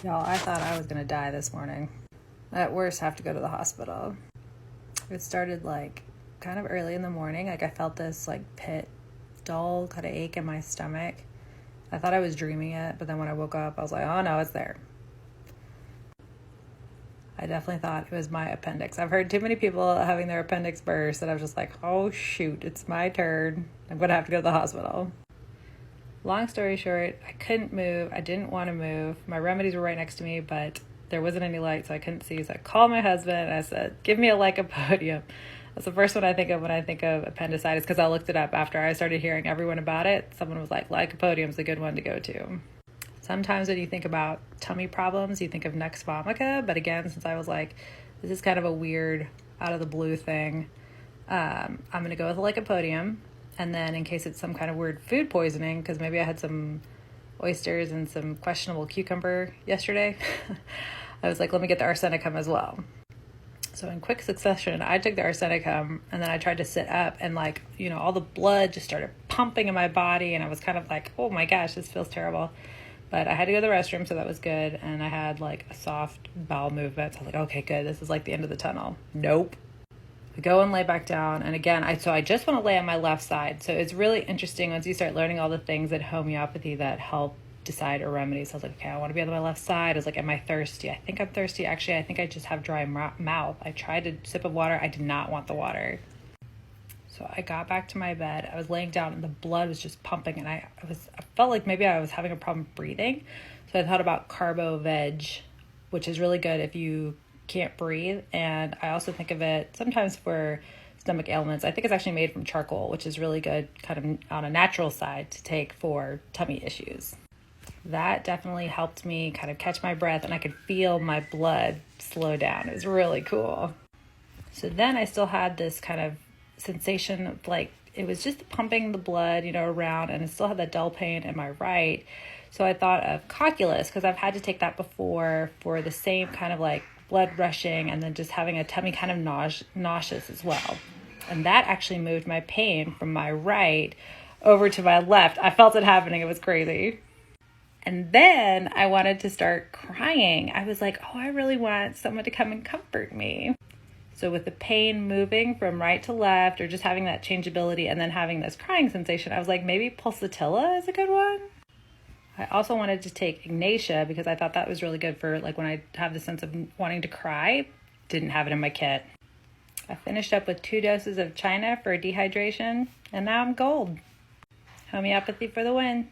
Y'all, I thought I was going to die this morning. At worst, have to go to the hospital. It started kind of early in the morning. I felt this dull kind of ache in my stomach. I thought I was dreaming it, but then when I woke up, I was like, oh no, it's there. I definitely thought it was my appendix. I've heard too many people having their appendix burst, and I was just like, oh shoot, it's my turn. I'm going to have to go to the hospital. Long story short, I couldn't move. I didn't want to move. My remedies were right next to me, but there wasn't any light, so I couldn't see. So I called my husband, and I said, give me a lycopodium. That's the first one I think of when I think of appendicitis, because I looked it up after I started hearing everyone about it. Someone was like, lycopodium's a good one to go to. Sometimes when you think about tummy problems, you think of Nux vomica. But again, since I was like, this is kind of a weird, out of the blue thing, I'm going to go with a lycopodium. And then in case it's some kind of weird food poisoning, because maybe I had some oysters and some questionable cucumber yesterday, I was like, let me get the arsenicum as well. So in quick succession, I took the arsenicum, and then I tried to sit up, and all the blood just started pumping in my body, and I was kind of like, oh my gosh, this feels terrible. But I had to go to the restroom, so that was good, and I had a soft bowel movement, so I was like, okay, good, this is the end of the tunnel. Nope. I go and lay back down, and again, I just want to lay on my left side. So it's really interesting once you start learning all the things at homeopathy that help decide a remedy. So I was like, okay, I want to be on my left side. I was like, am I thirsty? I think I'm thirsty. Actually, I think I just have dry mouth. I tried a sip of water. I did not want the water. So I got back to my bed. I was laying down, and the blood was just pumping, and I felt like maybe I was having a problem breathing. So I thought about carbo veg, which is really good if you can't breathe. And I also think of it sometimes for stomach ailments. I think it's actually made from charcoal, which is really good kind of on a natural side to take for tummy issues. That definitely helped me kind of catch my breath, and I could feel my blood slow down. It was really cool. So then I still had this kind of sensation of it was just pumping the blood, around, and I still had that dull pain in my right. So I thought of cocculus, because I've had to take that before for the same kind of blood rushing, and then just having a tummy kind of nauseous as well. And that actually moved my pain from my right over to my left. I felt it happening. It was crazy. And then I wanted to start crying. I was like, oh, I really want someone to come and comfort me. So with the pain moving from right to left, or just having that changeability and then having this crying sensation, I was like, maybe pulsatilla is a good one. I also wanted to take Ignatia, because I thought that was really good for when I have the sense of wanting to cry. Didn't have it in my kit. I finished up with 2 doses of China for dehydration, and now I'm gold. Homeopathy for the win.